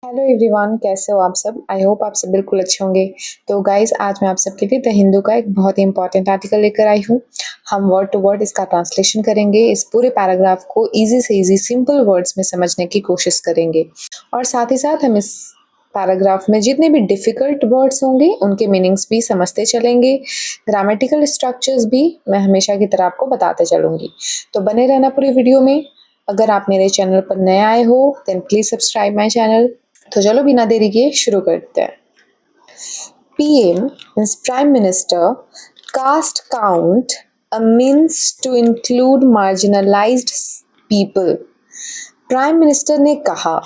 Hello everyone, कैसे हो आप सब। आई होप आप सब बिल्कुल अच्छे होंगे। तो गाइस, आज मैं आप सबके लिए द हिंदू का एक बहुत ही इंपॉर्टेंट आर्टिकल लेकर आई हूँ। हम वर्ड टू वर्ड इसका ट्रांसलेशन करेंगे। इस पूरे पैराग्राफ को इजी से इजी सिंपल वर्ड्स में समझने की कोशिश करेंगे और साथ ही साथ हम इस पैराग्राफ में जितने भी डिफिकल्ट वर्ड्स होंगे उनके मीनिंग्स भी समझते चलेंगे। ग्रामेटिकल स्ट्रक्चर्स भी मैं हमेशा की तरह आपको बताते चलूंगी। तो बने रहना पूरी वीडियो में। अगर आप मेरे चैनल पर नए आए हो then please subscribe my channel. तो चलो बिना देरी के शुरू करते हैं। PM means Prime Minister. Caste count a means to include marginalized people. Prime minister ने कहा,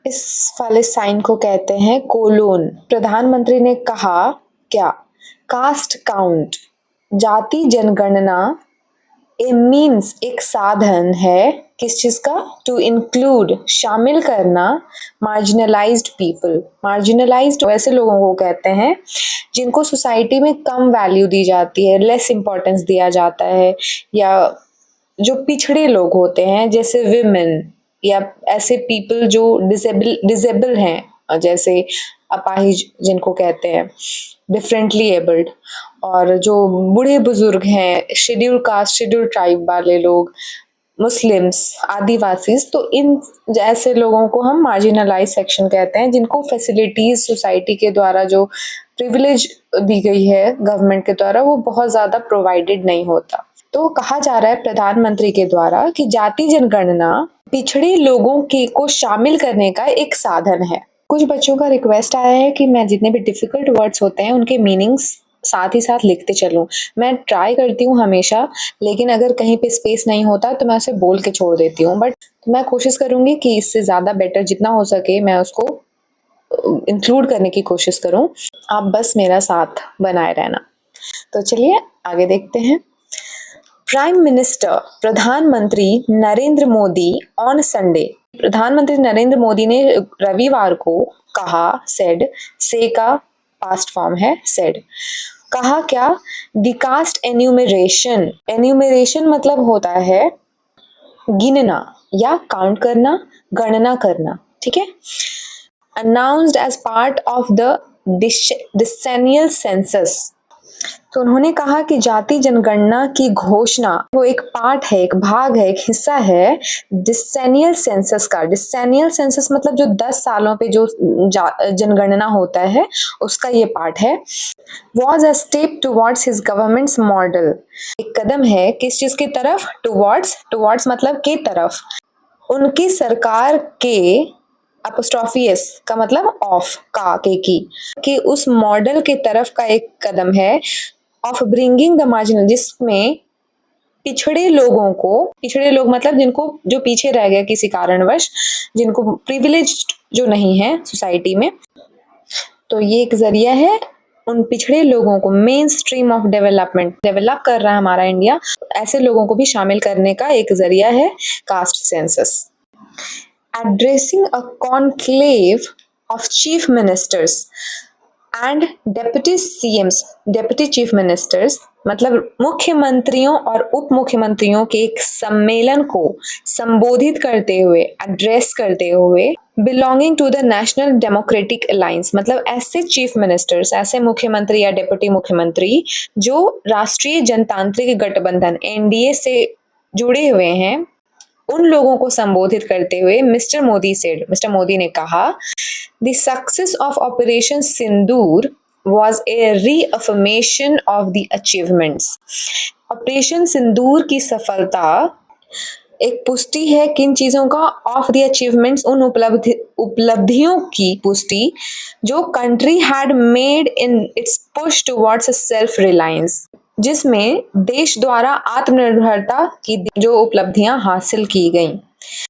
इस वाले साइन को कहते हैं कोलोन। प्रधानमंत्री ने कहा क्या? कास्ट काउंट, जाति जनगणना। ए मीन्स, एक साधन है किस चीज का? टू इंक्लूड, शामिल करना। मार्जिनलाइज्ड पीपल, मार्जिनलाइज्ड वैसे लोगों को कहते हैं जिनको सोसाइटी में कम वैल्यू दी जाती है, लेस इम्पोर्टेंस दिया जाता है, या जो पिछड़े लोग होते हैं जैसे विमेन, या ऐसे पीपल जो डिसेबल हैं, जैसे अपाहिज जिनको कहते हैं, डिफरेंटली एबल्ड, और जो बूढ़े बुजुर्ग हैं, शेड्यूल कास्ट शेड्यूल ट्राइब वाले लोग, मुस्लिम्स, आदिवासी। तो इन जैसे लोगों को हम मार्जिनलाइज सेक्शन कहते हैं, जिनको फैसिलिटीज सोसाइटी के द्वारा जो प्रिविलेज दी गई है गवर्नमेंट के द्वारा वो बहुत ज्यादा प्रोवाइडेड नहीं होता। तो कहा जा रहा है प्रधानमंत्री के द्वारा कि जाति जनगणना पिछड़े लोगों के को शामिल करने का एक साधन है। कुछ बच्चों का रिक्वेस्ट आया है कि मैं जितने भी डिफिकल्ट वर्ड्स होते हैं उनके मीनिंग्स साथ ही साथ लिखते चलूं। मैं ट्राई करती हूँ हमेशा, लेकिन अगर कहीं पे स्पेस नहीं होता तो मैं उसे बोल के छोड़ देती हूँ, बट मैं कोशिश करूंगी कि इससे ज्यादा बेटर जितना हो सके मैं उसको इंक्लूड करने की कोशिश करूं। आप बस मेरा साथ बनाए रहना। तो चलिए आगे देखते हैं। प्राइम मिनिस्टर, प्रधानमंत्री नरेंद्र मोदी ऑन संडे, प्रधानमंत्री नरेंद्र मोदी ने रविवार को कहा, सेड, से का पास्ट फॉर्म है सेड। कहा क्या? द कास्ट एन्यूमरेशन, एन्यूमरेशन मतलब होता है गिनना या काउंट करना, गणना करना, ठीक है। Announced as part of the decennial census, तो उन्होंने कहा कि जाति जनगणना की घोषणा वो एक पार्ट है, एक भाग है, एक हिस्सा है डिसेनियल सेंसस का। डिसेनियल सेंसस मतलब जो 10 सालों पे जो जनगणना होता है उसका ये पार्ट है। Was a step towards his governments model, एक कदम है किस चीज की तरफ? टुवर्ड्स, टुवर्ड्स मतलब के तरफ, उनकी सरकार के, अपोस्ट्रोफी एस का मतलब ऑफ, का, के की, कि उस मॉडल के तरफ का एक कदम है। ऑफ ब्रिंगिंग द मार्जिनल, जिसमें पिछड़े लोगों को, पिछड़े लोग मतलब जिनको, जो पीछे रह गए किसी कारणवश, जिनको प्रिविलेज जो नहीं है सोसाइटी में, तो ये एक जरिया है उन पिछड़े लोगों को, main stream of development, develop कर रहा है हमारा इंडिया, ऐसे लोगों को भी शामिल करने का एक जरिया है caste census. Addressing a conclave of chief ministers and deputy CMs, deputy chief ministers मतलब मुख्यमंत्रियों और उप मुख्यमंत्रियों के एक सम्मेलन को संबोधित करते हुए, एड्रेस करते हुए, belonging to the National Democratic Alliance, मतलब ऐसे चीफ मिनिस्टर्स, ऐसे मुख्यमंत्री या डिप्टी मुख्यमंत्री जो राष्ट्रीय जनतांत्रिक गठबंधन एनडीए से जुड़े हुए हैं, उन लोगों को संबोधित करते हुए mister Modi said, mister Modi ने कहा, the success of operation Sindoor was a reaffirmation of the achievements. Operation Sindoor की सफलता एक पुष्टि है किन चीजों का? ऑफ द अचीवमेंट्स, उन उपलब्धियों की पुष्टि जो country had made in its push towards self reliance, जिसमें देश द्वारा आत्मनिर्भरता की जो उपलब्धियां हासिल की गईं।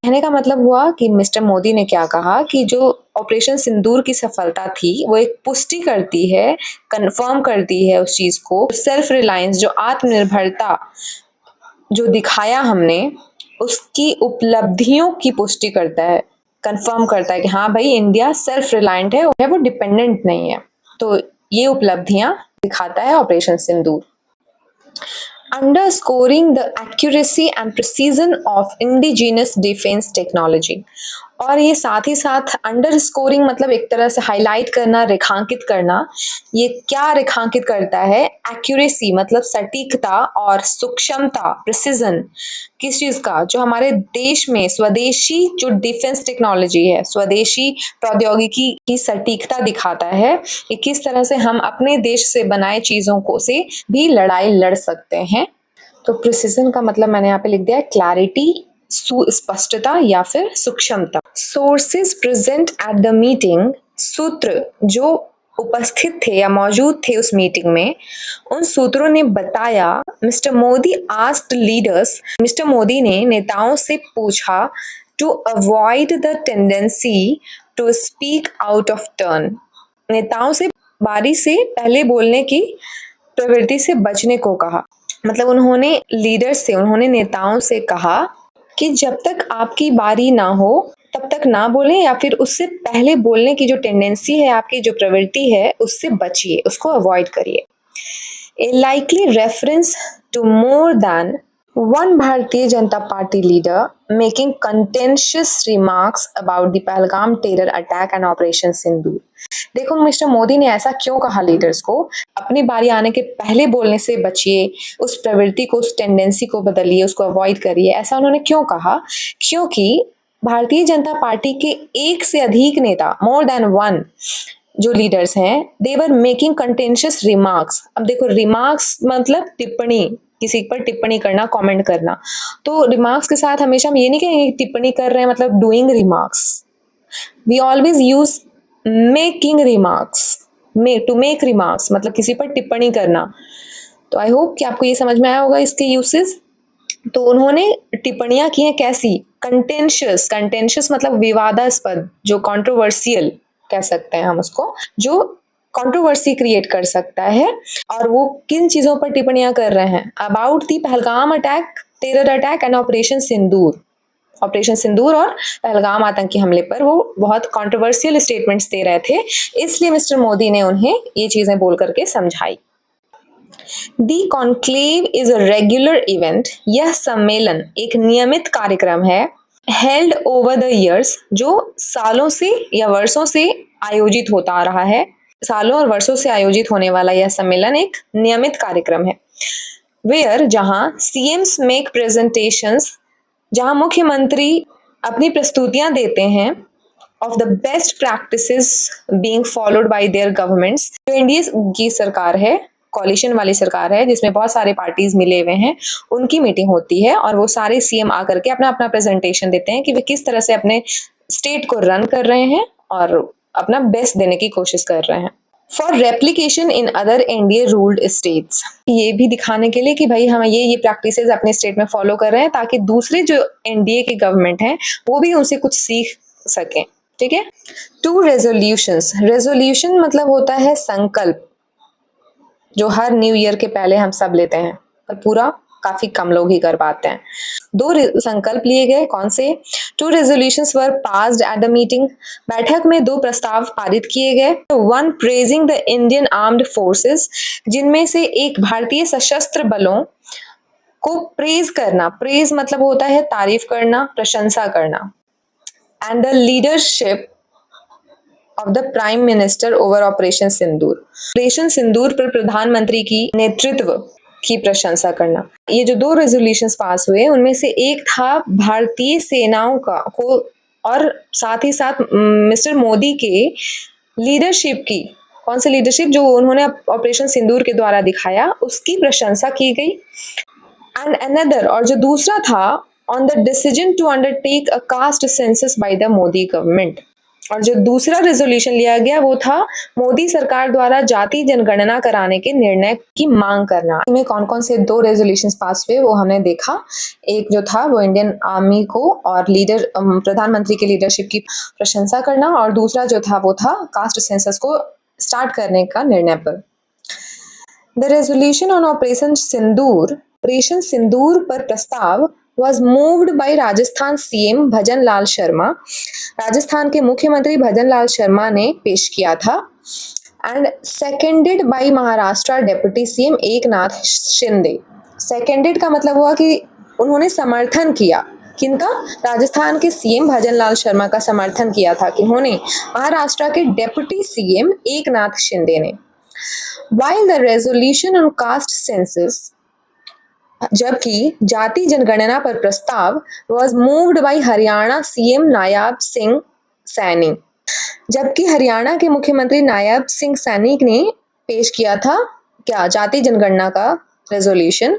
कहने का मतलब हुआ कि मिस्टर मोदी ने क्या कहा कि जो ऑपरेशन सिंदूर की सफलता थी वो एक पुष्टि करती है, कंफर्म करती है उस चीज को, सेल्फ रिलायंस, जो आत्मनिर्भरता जो दिखाया हमने, उसकी उपलब्धियों की पुष्टि करता है, कंफर्म करता है कि हाँ भाई इंडिया सेल्फ रिलायंट है, वो डिपेंडेंट नहीं है। तो ये उपलब्धियां दिखाता है operation Sindoor. Underscoring the accuracy and precision of indigenous defense technology, और ये साथ ही साथ अंडरस्कोरिंग मतलब एक तरह से हाईलाइट करना, रेखांकित करना। ये क्या रेखांकित करता है? एक्यूरेसी मतलब सटीकता और सूक्ष्मता, प्रिसिजन। किस चीज का? जो हमारे देश में स्वदेशी जो डिफेंस टेक्नोलॉजी है, स्वदेशी प्रौद्योगिकी की सटीकता दिखाता है कि किस तरह से हम अपने देश से बनाए चीजों को से भी लड़ाई लड़ सकते हैं। तो प्रिसिजन का मतलब मैंने यहाँ पे लिख दिया क्लैरिटी, सुस्पष्टता या फिर सूक्ष्मता। Sources present at the meeting, सूत्र जो उपस्थित थे या मौजूद थे उस मीटिंग में, उन सूत्रों ने बताया Mister Modi asked leaders, Mister Modi ने नेताओं से पूछा to avoid the tendency to speak out of turn, नेताओं से बारी से पहले बोलने की प्रवृत्ति से बचने को कहा। मतलब उन्होंने लीडर्स से, उन्होंने नेताओं से कहा कि जब तक आपकी बारी ना हो तब तक ना बोलें या फिर उससे पहले बोलने की जो टेंडेंसी है, आपकी जो प्रवृत्ति है, उससे बचिए, उसको अवॉइड करिए। A likely reference to more than one Bharatiya Janata Party leader making contentious remarks about the Pahalgam terror attack and Operation Sindoor. देखो मिस्टर मोदी ने ऐसा क्यों कहा लीडर्स को? अपनी बारी आने के पहले बोलने से बचिए, उस प्रवृत्ति को, उस टेंडेंसी को बदलिए, उसको अवॉइड करिए, ऐसा उन्होंने क्यों कहा? क्योंकि भारतीय जनता पार्टी के एक से अधिक नेता, मोर देन वन, जो लीडर्स हैं, दे वर मेकिंग कंटेंशियस रिमार्क्स। अब देखो रिमार्क्स मतलब टिप्पणी, किसी पर टिप्पणी करना, कमेंट करना। तो रिमार्क्स के साथ हमेशा हम ये नहीं कहेंगे टिप्पणी कर रहे हैं मतलब doing remarks. We always use making remarks, to make remarks मतलब किसी पर टिप्पणी करना। तो आई होप कि आपको ये समझ में आया होगा इसके यूसेस। तो उन्होंने टिप्पणियां की हैं कैसी? कंटेंशियस, कंटेंशियस मतलब विवादास्पद, जो कंट्रोवर्शियल कह सकते हैं हम उसको, जो कंट्रोवर्सी क्रिएट कर सकता है। और वो किन चीजों पर टिप्पणियां कर रहे हैं? About the Pahalgam attack, terror attack and operation Sindoor. Operation Sindoor और पहलगाम आतंकी हमले पर वो बहुत कंट्रोवर्शियल स्टेटमेंट्स दे रहे थे, इसलिए मिस्टर मोदी ने उन्हें ये चीजें बोल करके समझाई। The conclave is a regular event, यह सम्मेलन एक नियमित कार्यक्रम है। हेल्ड ओवर द इयर्स, जो सालों से या वर्षों से आयोजित होता आ रहा है, सालों और वर्षों से आयोजित होने वाला यह सम्मेलन एक नियमित कार्यक्रम है। वेयर, जहां सीएम्स मेक प्रेजेंटेशंस, जहां मुख्यमंत्री अपनी प्रस्तुतियां देते हैं of the best practices being followed by there governments. जो एनडीए की सरकार है, कॉलिशन वाली सरकार है जिसमें बहुत सारे पार्टीज मिले हुए हैं, उनकी मीटिंग होती है और वो सारे सीएम आकर के अपना अपना प्रेजेंटेशन देते हैं कि वे किस तरह से अपने स्टेट को रन कर रहे हैं और अपना बेस्ट देने की कोशिश कर रहे हैं। For replication in other NDA ruled states, ये भी दिखाने के लिए कि भाई हम ये प्रैक्टिसेस अपने स्टेट में फॉलो कर रहे हैं ताकि दूसरे जो एनडीए के गवर्नमेंट हैं वो भी उनसे कुछ सीख सकें। ठीक है। 2 रेजोल्यूशंस, रेजोल्यूशन मतलब होता है संकल्प, जो हर न्यू ईयर के पहले हम सब लेते हैं, पर पूरा काफी कम लोग ही कर पाते हैं। 2 संकल्प लिए गए, कौन से? 2 resolutions were passed at the meeting, बैठक में 2 प्रस्ताव पारित किए गए। 1 praising the Indian armed forces, जिनमें से एक भारतीय सशस्त्र बलों को प्रेज करना, प्रेज मतलब होता है तारीफ करना, प्रशंसा करना, and the leadership of the prime minister over operation Sindoor, operation Sindoor पर प्रधानमंत्री की नेतृत्व की प्रशंसा करना। ये जो 2 रेजोल्यूशंस पास हुए उनमें से एक था भारतीय सेनाओं का को, और साथ ही साथ मिस्टर मोदी के लीडरशिप की, कौन सी लीडरशिप? जो उन्होंने ऑपरेशन सिंदूर के द्वारा दिखाया, उसकी प्रशंसा की गई। एंड अनदर, और जो दूसरा था, on the decision to undertake a caste census by the Modi government, और जो दूसरा रेजोल्यूशन लिया गया वो था मोदी सरकार द्वारा जाति जनगणना कराने के निर्णय की मांग करना। इसमें कौन कौन से 2 रेजोल्यूशंस पास हुए वो हमने देखा। एक जो था वो इंडियन आर्मी को और प्रधानमंत्री के लीडरशिप की प्रशंसा करना, और दूसरा जो था वो था कास्ट सेंसस को स्टार्ट करने का निर्णय पर। The resolution on operation Sindoor पर प्रस्ताव was moved by Rajasthan CM Bhajan Lal Sharma, Rajasthan के मुख्यमंत्री भजन लाल शर्मा ने पेश किया था, and seconded by Maharashtra deputy CM Eknath Shinde. Seconded का मतलब हुआ कि उन्होंने समर्थन किया, किनका? राजस्थान के सीएम भजनलाल शर्मा का समर्थन किया था। किन्होंने? महाराष्ट्र के डेप्यूटी सीएम एकनाथ शिंदे ने। While the resolution on caste census, जबकि जाति जनगणना पर प्रस्ताव was moved by Haryana CM Nayab Singh Saini, जबकि हरियाणा के मुख्यमंत्री नायब सिंह सैनी ने पेश किया था क्या? जाति जनगणना का रेजोल्यूशन,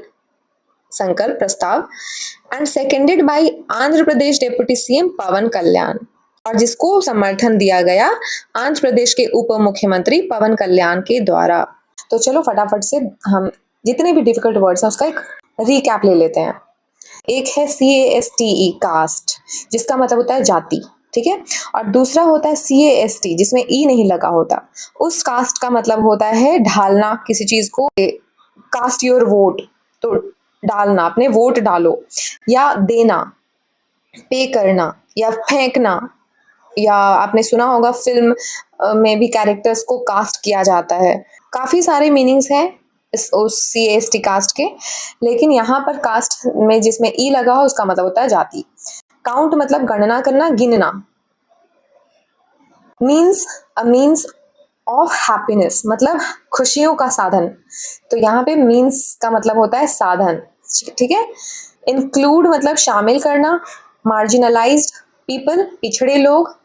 संकल्प प्रस्ताव, and seconded by Andhra Pradesh deputy CM Pawan Kalyan, और जिसको समर्थन दिया गया आंध्र प्रदेश के उप मुख्यमंत्री पवन कल्याण के द्वारा। तो चलो फटाफट से हम जितने भी डिफिकल्ट वर्ड्स हैं उसका एक रिकैप ले लेते हैं। एक है CASTE कास्ट, जिसका मतलब होता है जाति, ठीक है। और दूसरा होता है CAST, जिसमें ई नहीं लगा होता। उस कास्ट का मतलब होता है ढालना किसी चीज को, कास्ट योर वोट, तो डालना, अपने वोट डालो, या देना, पे करना, या फेंकना, या आपने सुना होगा फिल्म में भी कैरेक्टर्स को कास्ट किया जाता है। काफी सारे मीनिंग्स हैं उस CAST कास्ट के, लेकिन यहाँ पर कास्ट में जिसमें ई लगा हो उसका मतलब होता है जाति। काउंट मतलब गणना करना, गिनना। Means a means of happiness, मतलब खुशियों का साधन। तो यहाँ पे मीन्स का मतलब होता है साधन, ठीक है। इंक्लूड मतलब शामिल करना, मार्जिनलाइज्ड पीपल, पिछड़े लोग।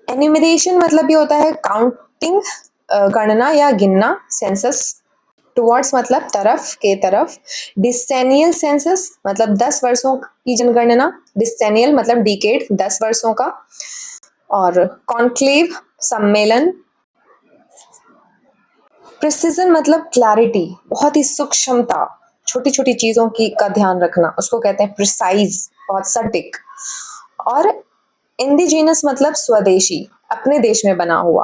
एन्यूमरेशन मतलब भी होता है काउंटिंग, गणना या गिनना, सेंसस। टुवर्ड्स मतलब तरफ, के तरफ। डिसेनियल सेंसस मतलब 10 वर्षों की जनगणना, डिसेनियल मतलब डिकेड, 10 वर्षों का। और कॉन्क्लेव सम्मेलन। प्रिसिजन मतलब क्लैरिटी, बहुत ही सूक्ष्मता, छोटी छोटी चीजों की का ध्यान रखना, उसको कहते हैं प्रिसाइज, बहुत सटीक। और इंडिजिनस मतलब स्वदेशी, अपने देश में बना हुआ।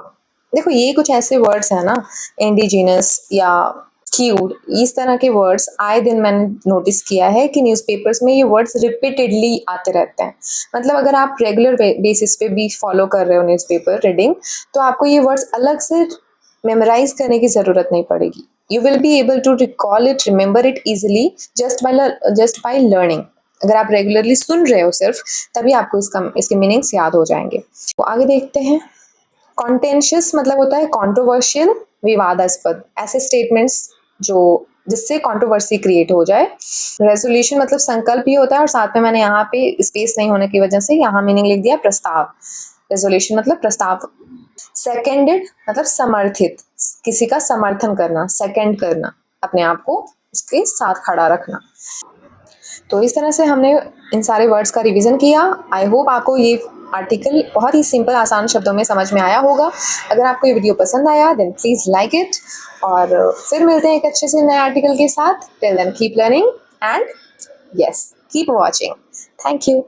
देखो ये कुछ ऐसे वर्ड्स हैं ना, इंडिजिनस या क्यूड, इस तरह के वर्ड्स आए दिन मैंने नोटिस किया है कि न्यूज़पेपर्स में ये वर्ड्स रिपीटेडली आते रहते हैं। मतलब अगर आप रेगुलर बेसिस पे भी फॉलो कर रहे हो न्यूज़पेपर रीडिंग, तो आपको ये वर्ड्स अलग से मेमोराइज करने की जरूरत नहीं पड़ेगी। You will be able to recall it, remember it easily just by learning. अगर आप रेगुलरली सुन रहे हो सिर्फ, तभी आपको इसके मीनिंग्स याद हो जाएंगे। तो आगे देखते हैं। कॉन्टेंशियस मतलब होता है कॉन्ट्रोवर्शियल, विवादास्पद, ऐसे स्टेटमेंट्स जो जिससे कंट्रोवर्सी क्रिएट हो जाए। रेजोल्यूशन मतलब संकल्प ही होता है, और साथ में मैंने यहाँ पे स्पेस नहीं होने की वजह से यहाँ मीनिंग लिख दिया प्रस्ताव। रेजोल्यूशन मतलब प्रस्ताव। सेकेंडेड मतलब समर्थित, किसी का समर्थन करना, सेकेंड करना, अपने आप को उसके साथ खड़ा रखना। तो इस तरह से हमने इन सारे वर्ड्स का रिवीजन किया। आई होप आपको ये आर्टिकल बहुत ही सिंपल आसान शब्दों में समझ में आया होगा। अगर आपको ये वीडियो पसंद आया देन प्लीज लाइक इट, और फिर मिलते हैं एक अच्छे से नए आर्टिकल के साथ। Till then keep learning and yes keep watching. Thank you.